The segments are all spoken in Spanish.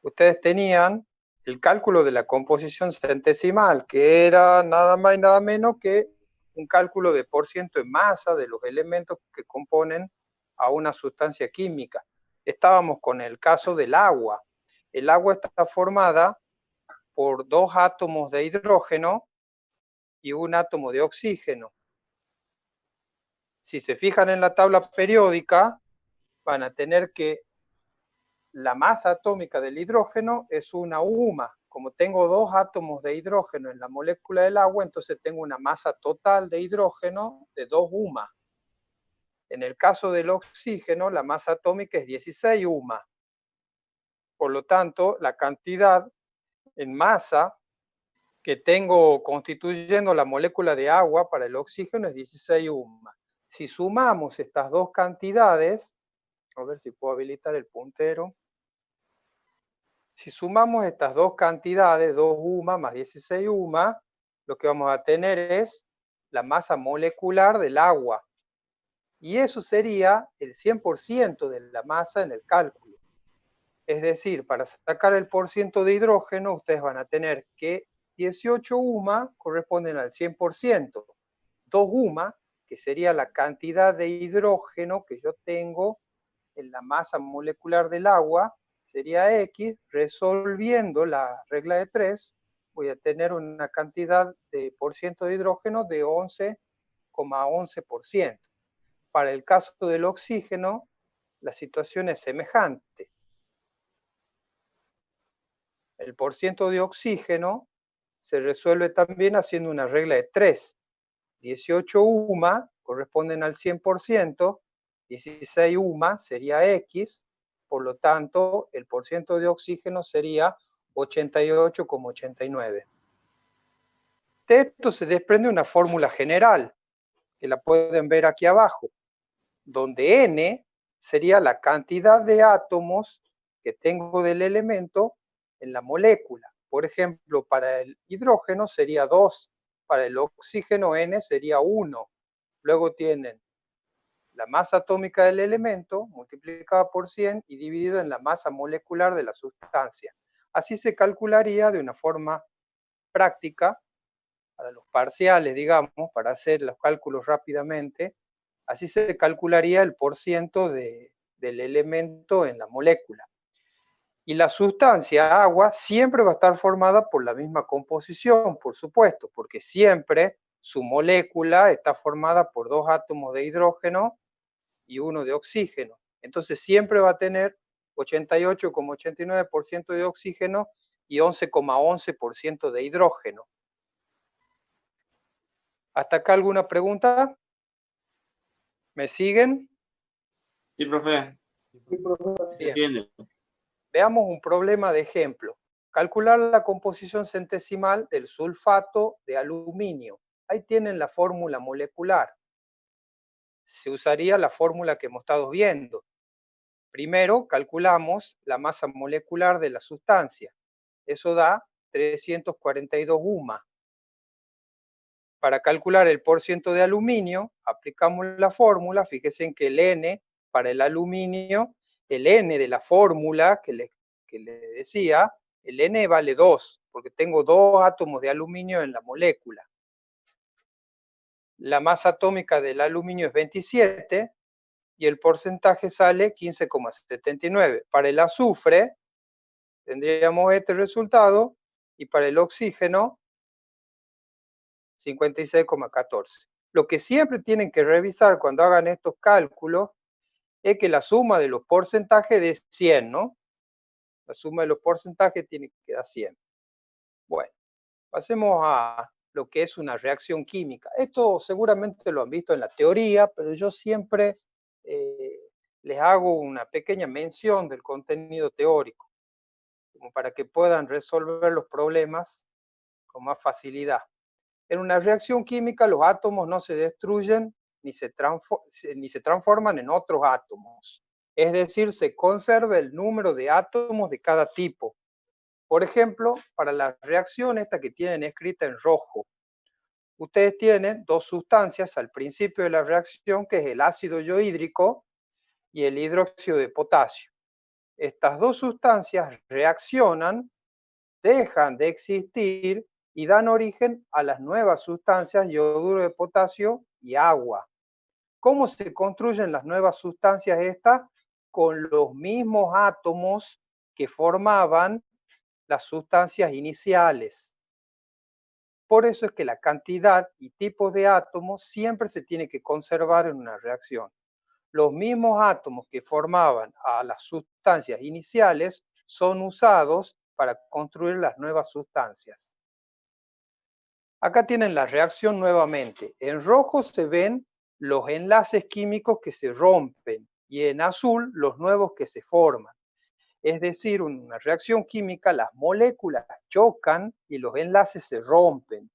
ustedes tenían el cálculo de la composición centesimal, que era nada más y nada menos que un cálculo de porciento en masa de los elementos que componen a una sustancia química. Estábamos con el caso del agua. El agua está formada por 2 átomos de hidrógeno y un átomo de oxígeno. Si se fijan en la tabla periódica, van a tener que la masa atómica del hidrógeno es una UMA. Como tengo 2 átomos de hidrógeno en la molécula del agua, entonces tengo una masa total de hidrógeno de 2 UMA. En el caso del oxígeno, la masa atómica es 16 UMA. Por lo tanto, la cantidad en masa que tengo constituyendo la molécula de agua para el oxígeno es 16 UMA. Si sumamos estas dos cantidades, a ver si puedo habilitar el puntero. Si sumamos estas dos cantidades, 2 UMA más 16 UMA, lo que vamos a tener es la masa molecular del agua. Y eso sería el 100% de la masa en el cálculo. Es decir, para sacar el porciento de hidrógeno, ustedes van a tener que 18 UMA corresponden al 100%. 2 UMA, que sería la cantidad de hidrógeno que yo tengo en la masa molecular del agua, sería X, resolviendo la regla de 3, voy a tener una cantidad de porciento de hidrógeno de 11,11%. Para el caso del oxígeno, la situación es semejante. El porciento de oxígeno se resuelve también haciendo una regla de 3. 18 UMA corresponden al 100%, 16 UMA sería X, por lo tanto, el porciento de oxígeno sería 88,89. De esto se desprende una fórmula general, que la pueden ver aquí abajo, donde N sería la cantidad de átomos que tengo del elemento en la molécula. Por ejemplo, para el hidrógeno sería 2, para el oxígeno N sería 1. Luego tienen la masa atómica del elemento multiplicada por 100 y dividido en la masa molecular de la sustancia. Así se calcularía de una forma práctica, para los parciales, digamos, para hacer los cálculos rápidamente, así se calcularía el porciento del elemento en la molécula. Y la sustancia agua siempre va a estar formada por la misma composición, por supuesto, porque siempre su molécula está formada por 2 átomos de hidrógeno y 1 de oxígeno. Entonces siempre va a tener 88,89% de oxígeno y 11,11% de hidrógeno. ¿Hasta acá alguna pregunta? ¿Me siguen? Sí, profe. Se entiende. Veamos un problema de ejemplo. Calcular la composición centesimal del sulfato de aluminio. Ahí tienen la fórmula molecular. Se usaría la fórmula que hemos estado viendo. Primero calculamos la masa molecular de la sustancia. Eso da 342 UMA. Para calcular el porciento de aluminio, aplicamos la fórmula. Fíjense en que el N para el aluminio, el N de la fórmula que le decía, el N vale 2, porque tengo 2 átomos de aluminio en la molécula. La masa atómica del aluminio es 27 y el porcentaje sale 15,79. Para el azufre tendríamos este resultado y para el oxígeno 56,14. Lo que siempre tienen que revisar cuando hagan estos cálculos es que la suma de los porcentajes de 100, ¿no? La suma de los porcentajes tiene que dar 100. Bueno, pasemos a lo que es una reacción química. Esto seguramente lo han visto en la teoría, pero yo siempre les hago una pequeña mención del contenido teórico, como para que puedan resolver los problemas con más facilidad. En una reacción química los átomos no se destruyen ni se transforman en otros átomos. Es decir, se conserva el número de átomos de cada tipo. Por ejemplo, para la reacción esta que tienen escrita en rojo, ustedes tienen 2 sustancias al principio de la reacción, que es el ácido yohídrico y el hidróxido de potasio. estas dos sustancias reaccionan, dejan de existir y dan origen a las nuevas sustancias yoduro de potasio y agua. ¿Cómo se construyen las nuevas sustancias estas? Con los mismos átomos que formaban las sustancias iniciales. Por eso es que la cantidad y tipos de átomos siempre se tiene que conservar en una reacción. Los mismos átomos que formaban a las sustancias iniciales son usados para construir las nuevas sustancias. Acá tienen la reacción nuevamente. En rojo se ven los enlaces químicos que se rompen y en azul los nuevos que se forman. Es decir, una reacción química, las moléculas chocan y los enlaces se rompen.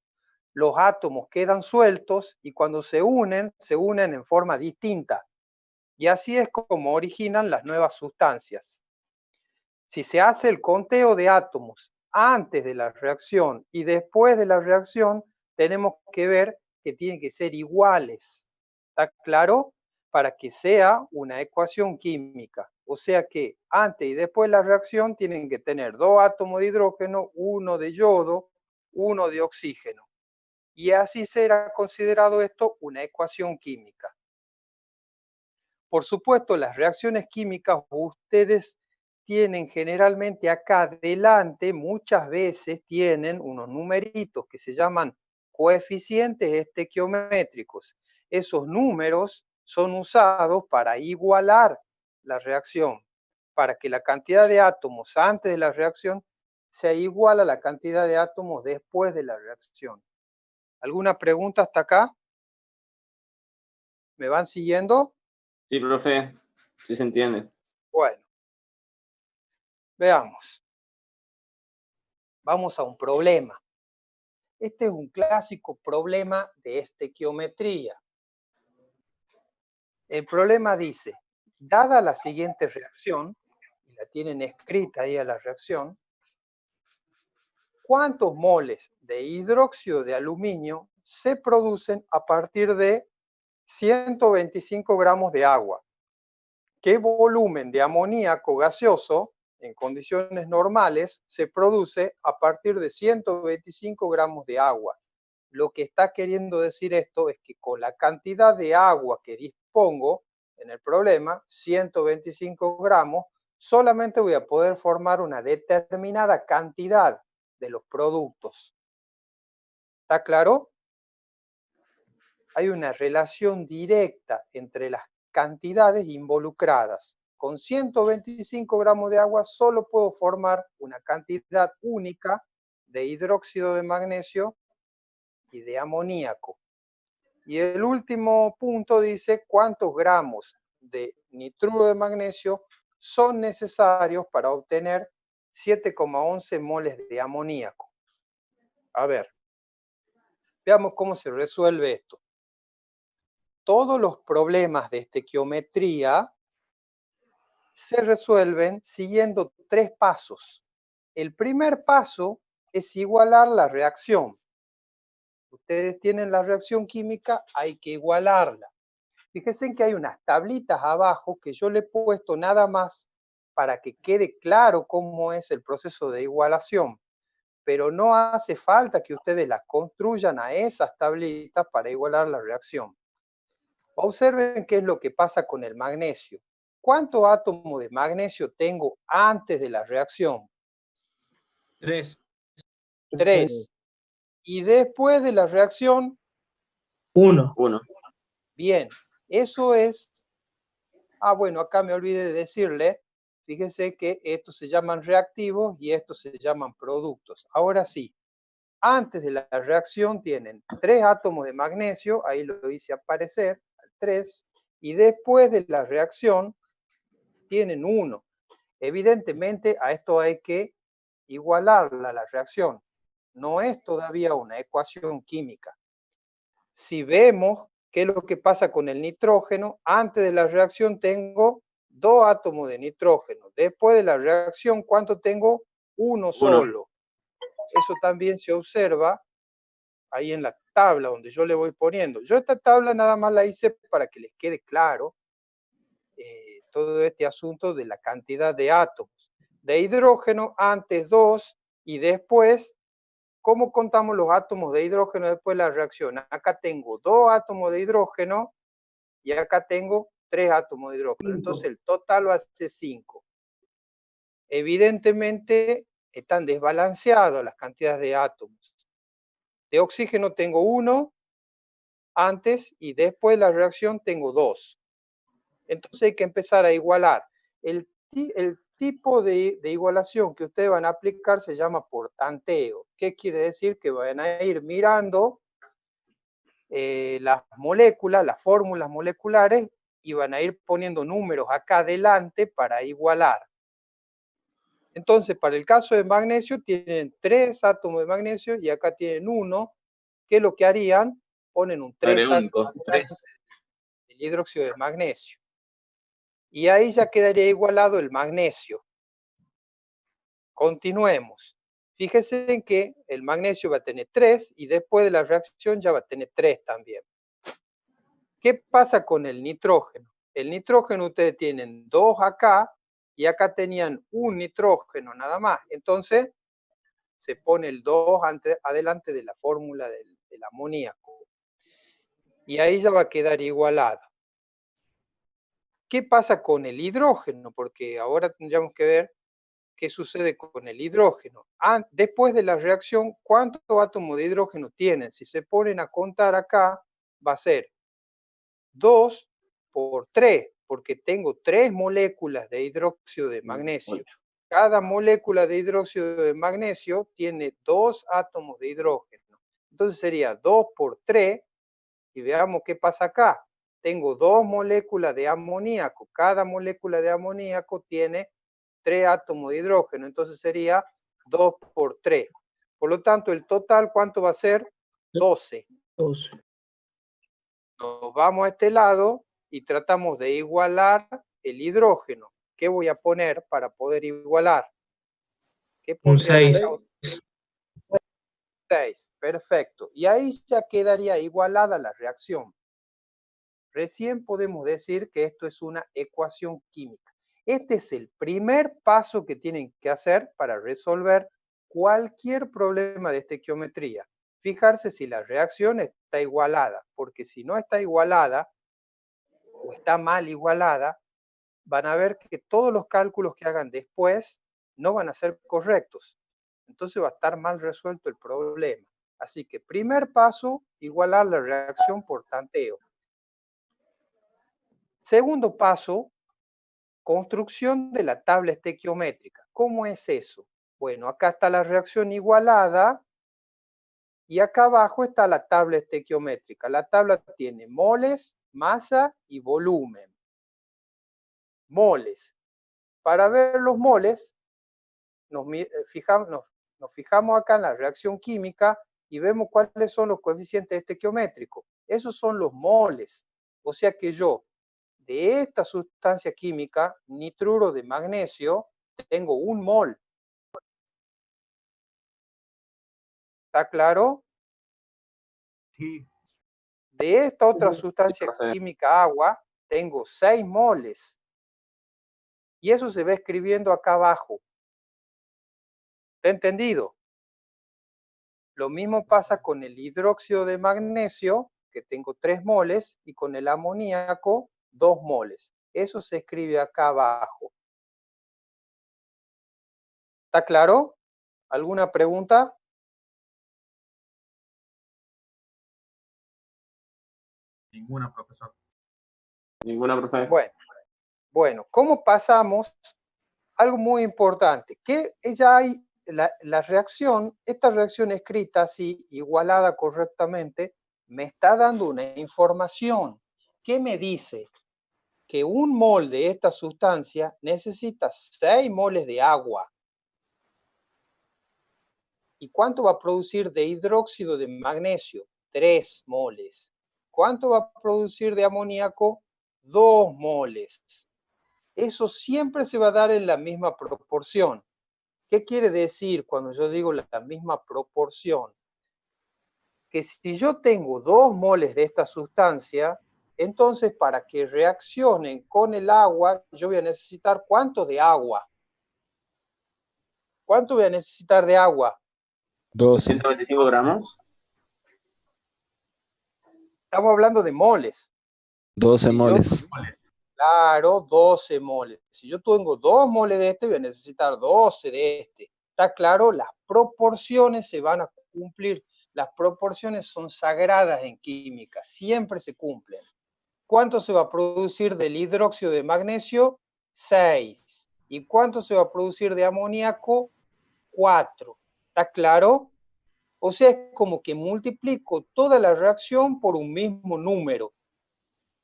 Los átomos quedan sueltos y cuando se unen en forma distinta. Y así es como originan las nuevas sustancias. Si se hace el conteo de átomos antes de la reacción y después de la reacción, tenemos que ver que tienen que ser iguales. ¿Está claro? Para que sea una ecuación química. O sea que antes y después de la reacción tienen que tener 2 átomos de hidrógeno, 1 de yodo, 1 de oxígeno. Y así será considerado esto una ecuación química. Por supuesto, las reacciones químicas ustedes tienen generalmente acá adelante, muchas veces tienen unos numeritos que se llaman coeficientes estequiométricos. Esos números son usados para igualar la reacción, para que la cantidad de átomos antes de la reacción sea igual a la cantidad de átomos después de la reacción. ¿Alguna pregunta hasta acá? ¿Me van siguiendo? Sí, profe. Sí se entiende. Bueno, veamos. Vamos a un problema. Este es un clásico problema de estequiometría. El problema dice, dada la siguiente reacción, y la tienen escrita ahí a la reacción, ¿cuántos moles de hidróxido de aluminio se producen a partir de 125 gramos de agua? ¿Qué volumen de amoníaco gaseoso en condiciones normales se produce a partir de 125 gramos de agua? Lo que está queriendo decir esto es que con la cantidad de agua que dispongo en el problema, 125 gramos, solamente voy a poder formar una determinada cantidad de los productos. ¿Está claro? Hay una relación directa entre las cantidades involucradas. Con 125 gramos de agua solo puedo formar una cantidad única de hidróxido de magnesio y de amoníaco. Y el último punto dice cuántos gramos de nitruro de magnesio son necesarios para obtener 7,11 moles de amoníaco. A ver, veamos cómo se resuelve esto. Todos los problemas de estequiometría se resuelven siguiendo 3 pasos. El primer paso es igualar la reacción. Ustedes tienen la reacción química, hay que igualarla. Fíjense que hay unas tablitas abajo que yo le he puesto nada más para que quede claro cómo es el proceso de igualación, pero no hace falta que ustedes las construyan a esas tablitas para igualar la reacción. Observen qué es lo que pasa con el magnesio. ¿Cuántos átomos de magnesio tengo antes de la reacción? 3. 3. Y después de la reacción, 1. 1. Bien, eso es... bueno, acá me olvidé de decirle, fíjense que estos se llaman reactivos y estos se llaman productos. Ahora sí, antes de la reacción tienen 3 átomos de magnesio, ahí lo hice aparecer, 3, y después de la reacción tienen 1. Evidentemente a esto hay que igualarla la reacción. No es todavía una ecuación química. Si vemos qué es lo que pasa con el nitrógeno, antes de la reacción tengo 2 átomos de nitrógeno. Después de la reacción, ¿cuánto tengo? 1 solo. Eso también se observa ahí en la tabla donde yo le voy poniendo. Yo esta tabla nada más la hice para que les quede claro todo este asunto de la cantidad de átomos de hidrógeno, antes 2 y después, ¿cómo contamos los átomos de hidrógeno después de la reacción? Acá tengo 2 átomos de hidrógeno y acá tengo 3 átomos de hidrógeno. Entonces el total va a ser 5. Evidentemente están desbalanceadas las cantidades de átomos. De oxígeno tengo 1 antes y después de la reacción tengo 2. Entonces hay que empezar a igualar. El tipo de igualación que ustedes van a aplicar se llama por tanteo. ¿Qué quiere decir? Que van a ir mirando las moléculas, las fórmulas moleculares, y van a ir poniendo números acá adelante para igualar. Entonces, para el caso de magnesio, tienen 3 átomos de magnesio y acá tienen 1. ¿Qué es lo que harían? Ponen un 3 único, 3. del hidróxido de magnesio. Y ahí ya quedaría igualado el magnesio. Continuemos. Fíjense en que el magnesio va a tener 3 y después de la reacción ya va a tener 3 también. ¿Qué pasa con el nitrógeno? El nitrógeno ustedes tienen 2 acá y acá tenían un nitrógeno nada más. Entonces se pone el 2 adelante de la fórmula del amoníaco. Y ahí ya va a quedar igualado. ¿Qué pasa con el hidrógeno? Porque ahora tendríamos que ver qué sucede con el hidrógeno. Después de la reacción, ¿cuántos átomos de hidrógeno tienen? Si se ponen a contar acá, va a ser 2 por 3, porque tengo 3 moléculas de hidróxido de magnesio. 8. Cada molécula de hidróxido de magnesio tiene 2 átomos de hidrógeno. Entonces sería 2 por 3, y veamos qué pasa acá. Tengo 2 moléculas de amoníaco. Cada molécula de amoníaco tiene 3 átomos de hidrógeno. Entonces sería 2 por 3. Por lo tanto, el total, ¿cuánto va a ser? 12. 12. Nos vamos a este lado y tratamos de igualar el hidrógeno. ¿Qué voy a poner para poder igualar? ¿Qué Un pondríamos 6. 6, perfecto. Y ahí ya quedaría igualada la reacción. Recién podemos decir que esto es una ecuación química. Este es el primer paso que tienen que hacer para resolver cualquier problema de estequiometría. Fijarse si la reacción está igualada, porque si no está igualada o está mal igualada, van a ver que todos los cálculos que hagan después no van a ser correctos. Entonces va a estar mal resuelto el problema. Así que primer paso, igualar la reacción por tanteo. Segundo paso, construcción de la tabla estequiométrica. ¿Cómo es eso? Bueno, acá está la reacción igualada y acá abajo está la tabla estequiométrica. La tabla tiene moles, masa y volumen. Moles. Para ver los moles, nos fijamos acá en la reacción química y vemos cuáles son los coeficientes estequiométricos. Esos son los moles. O sea que yo, de esta sustancia química, nitruro de magnesio, tengo 1 mol. ¿Está claro? Sí. De esta otra sustancia química, agua, tengo 6 moles. Y eso se va escribiendo acá abajo. ¿Está entendido? Lo mismo pasa con el hidróxido de magnesio, que tengo 3 moles, y con el amoníaco, 2 moles. Eso se escribe acá abajo. ¿Está claro? ¿Alguna pregunta? Ninguna, profesor. Ninguna, profe. Bueno, ¿cómo pasamos? Algo muy importante, que ya hay la reacción, esta reacción escrita así, igualada correctamente, me está dando una información. ¿Qué me dice? Que 1 mol de esta sustancia necesita 6 moles de agua. ¿Y cuánto va a producir de hidróxido de magnesio? 3 moles. ¿Cuánto va a producir de amoníaco? 2 moles. Eso siempre se va a dar en la misma proporción. ¿Qué quiere decir cuando yo digo la misma proporción? Que si yo tengo 2 moles de esta sustancia, Entonces, para que reaccionen con el agua, yo voy a necesitar ¿cuánto de agua? ¿Cuánto voy a necesitar de agua? 12. 125 gramos. Estamos hablando de moles. 12 Si moles. Claro, 12 moles. Si yo tengo 2 moles de este, voy a necesitar 12 de este. ¿Está claro? Las proporciones se van a cumplir. Las proporciones son sagradas en química, siempre se cumplen. ¿Cuánto se va a producir del hidróxido de magnesio? 6. ¿Y cuánto se va a producir de amoníaco? 4. ¿Está claro? O sea, es como que multiplico toda la reacción por un mismo número.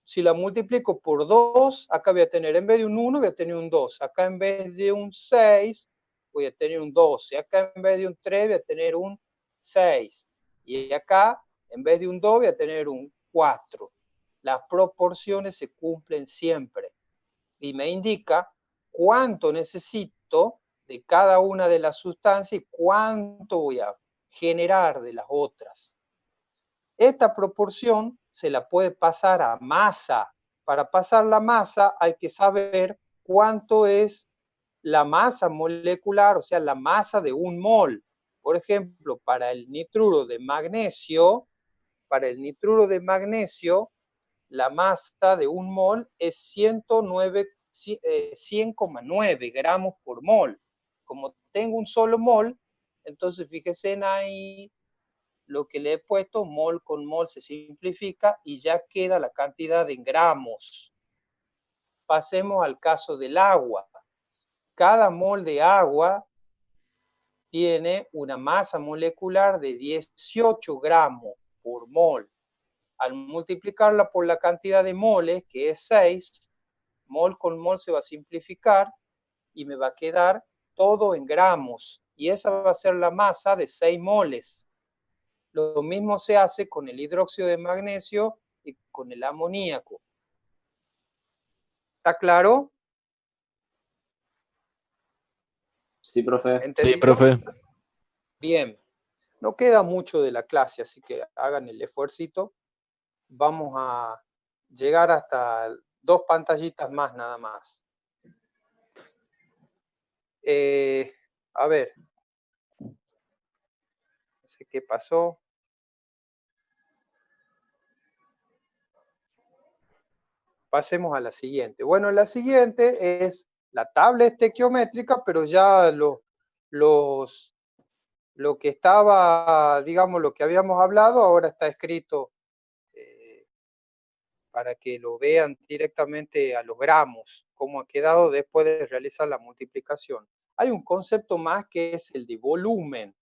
Si la multiplico por 2, acá voy a tener, en vez de un 1, voy a tener un 2. Acá en vez de un 6, voy a tener un 12. Acá en vez de un 3, voy a tener un 6. Y acá, en vez de un 2, voy a tener un 4. Las proporciones se cumplen siempre. Y me indica cuánto necesito de cada una de las sustancias y cuánto voy a generar de las otras. Esta proporción se la puede pasar a masa. Para pasar la masa hay que saber cuánto es la masa molecular, o sea, la masa de un mol. Por ejemplo, para el nitruro de magnesio, la masa de un mol es 100,9 gramos por mol. Como tengo un solo mol, entonces fíjense en ahí lo que le he puesto, mol con mol se simplifica y ya queda la cantidad en gramos. Pasemos al caso del agua. Cada mol de agua tiene una masa molecular de 18 gramos por mol. Al multiplicarla por la cantidad de moles, que es 6, mol con mol se va a simplificar y me va a quedar todo en gramos. Y esa va a ser la masa de 6 moles. Lo mismo se hace con el hidróxido de magnesio y con el amoníaco. ¿Está claro? Sí, profe. ¿Entendido? Sí, profe. Bien. No queda mucho de la clase, así que hagan el esfuercito. Vamos a llegar hasta 2 pantallitas más nada más. A ver. No sé qué pasó. Pasemos a la siguiente. Bueno, la siguiente es la tabla estequiométrica, pero ya lo que estaba, digamos, lo que habíamos hablado, ahora está escrito para que lo vean directamente a los gramos, cómo ha quedado después de realizar la multiplicación. Hay un concepto más que es el de volumen.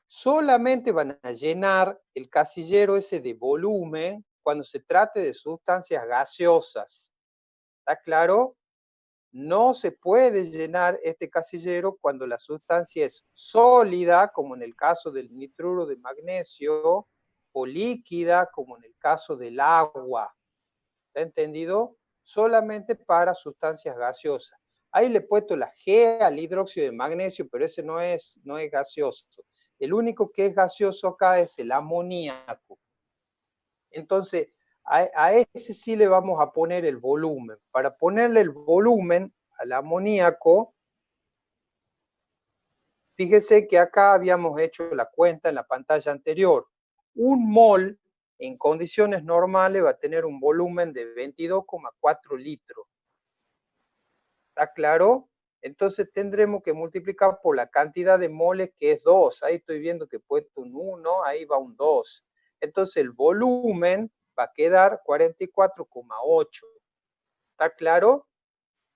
Solamente van a llenar el casillero ese de volumen cuando se trate de sustancias gaseosas. ¿Está claro? No se puede llenar este casillero cuando la sustancia es sólida, como en el caso del nitruro de magnesio, o líquida, como en el caso del agua. ¿Está entendido? Solamente para sustancias gaseosas. Ahí le he puesto la G al hidróxido de magnesio, pero ese no es gaseoso. El único que es gaseoso acá es el amoníaco. Entonces, a ese sí le vamos a poner el volumen. Para ponerle el volumen al amoníaco, fíjese que acá habíamos hecho la cuenta en la pantalla anterior. Un mol en condiciones normales va a tener un volumen de 22,4 litros. ¿Está claro? Entonces tendremos que multiplicar por la cantidad de moles, que es 2. Ahí estoy viendo que he puesto un 1, ahí va un 2. Entonces el volumen va a quedar 44,8. ¿Está claro?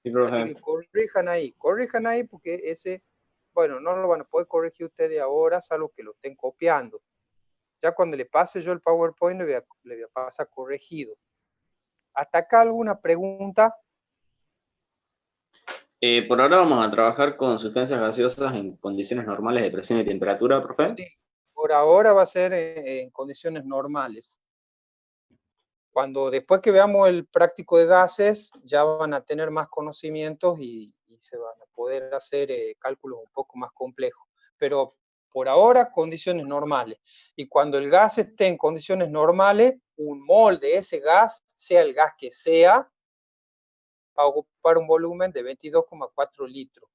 Sí, profe. Así que corrijan ahí porque ese, bueno, no lo van a poder corregir ustedes ahora, salvo que lo estén copiando. Ya cuando le pase yo el PowerPoint le voy a pasar corregido. ¿Hasta acá alguna pregunta? Por ahora vamos a trabajar con sustancias gaseosas en condiciones normales de presión y temperatura, profe. Sí, por ahora va a ser en condiciones normales. Después que veamos el práctico de gases, ya van a tener más conocimientos y se van a poder hacer cálculos un poco más complejos. Pero por ahora condiciones normales. Y cuando el gas esté en condiciones normales, un mol de ese gas, sea el gas que sea, va a ocupar un volumen de 22,4 litros.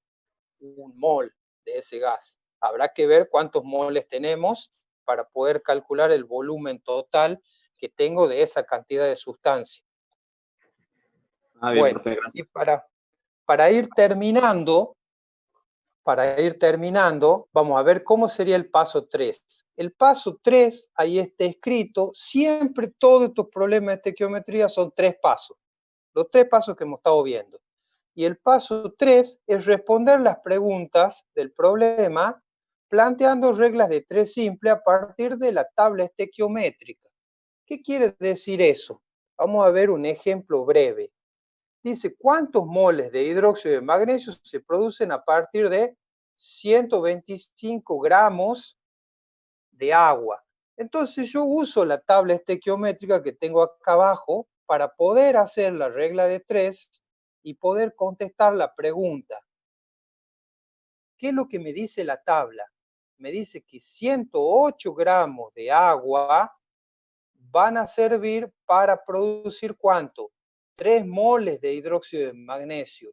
Un mol de ese gas. Habrá que ver cuántos moles tenemos para poder calcular el volumen total que tengo de esa cantidad de sustancia. Ah, bien, Bueno, profe, y gracias. para ir terminando, vamos a ver cómo sería el paso 3. El paso 3, ahí está escrito, siempre todos estos problemas de estequiometría son 3 pasos. Los 3 pasos que hemos estado viendo. Y el paso 3 es responder las preguntas del problema planteando reglas de 3 simple a partir de la tabla estequiométrica. ¿Qué quiere decir eso? Vamos a ver un ejemplo breve. Dice, ¿cuántos moles de hidróxido de magnesio se producen a partir de 125 gramos de agua? Entonces yo uso la tabla estequiométrica que tengo acá abajo para poder hacer la regla de 3 y poder contestar la pregunta. ¿Qué es lo que me dice la tabla? Me dice que 108 gramos de agua van a servir para producir ¿cuánto? 3 moles de hidróxido de magnesio.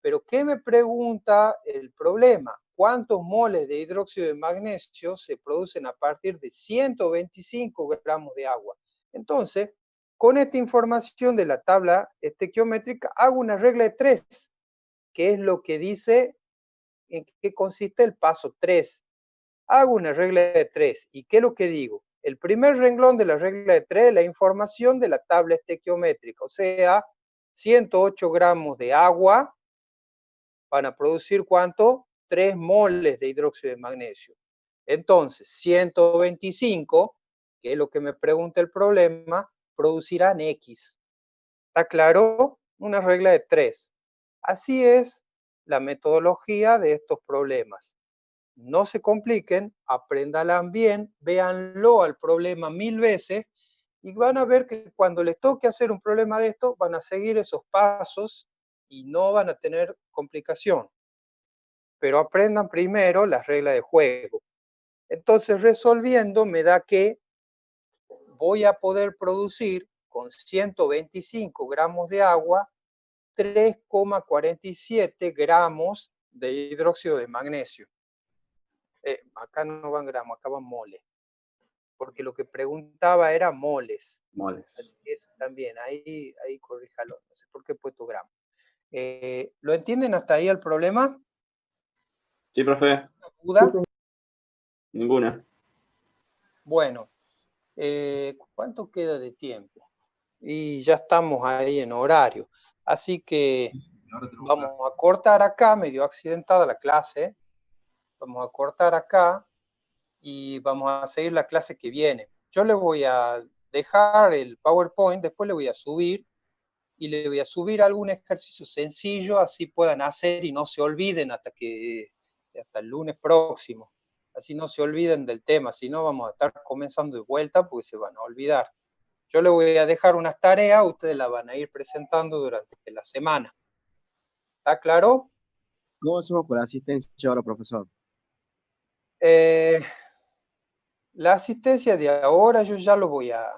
Pero ¿qué me pregunta el problema? ¿Cuántos moles de hidróxido de magnesio se producen a partir de 125 gramos de agua? Entonces, con esta información de la tabla estequiométrica, hago una regla de 3, que es lo que dice en qué consiste el paso 3. Hago una regla de 3. ¿Y qué es lo que digo? El primer renglón de la regla de 3 es la información de la tabla estequiométrica, o sea, 108 gramos de agua van a producir ¿cuánto? 3 moles de hidróxido de magnesio. Entonces, 125, que es lo que me pregunta el problema, producirán X. ¿Está claro? Una regla de 3. Así es la metodología de estos problemas. No se compliquen, apréndanla bien, véanlo al problema 1000 veces y van a ver que cuando les toque hacer un problema de esto, van a seguir esos pasos y no van a tener complicación. Pero aprendan primero las reglas de juego. Entonces, resolviendo me da que voy a poder producir con 125 gramos de agua 3,47 gramos de hidróxido de magnesio. Acá no van gramos, acá van moles. Porque lo que preguntaba era moles. Moles. Así que eso también, ahí corríjalo. No sé por qué he puesto gramos. ¿Lo entienden hasta ahí el problema? Sí, profe. ¿Duda? Ninguna. Bueno, ¿cuánto queda de tiempo? Y ya estamos ahí en horario. Así que Ahora tenemos vamos a cortar acá, medio accidentada la clase. Vamos a cortar acá y vamos a seguir la clase que viene. Yo le voy a dejar el PowerPoint, después le voy a subir y le voy a subir algún ejercicio sencillo, así puedan hacer y no se olviden hasta el lunes próximo. Así no se olviden del tema, si no vamos a estar comenzando de vuelta porque se van a olvidar. Yo le voy a dejar unas tareas, ustedes las van a ir presentando durante la semana. ¿Está claro? ¿Cómo hacemos por asistencia ahora, profesor? La asistencia de ahora yo ya lo voy a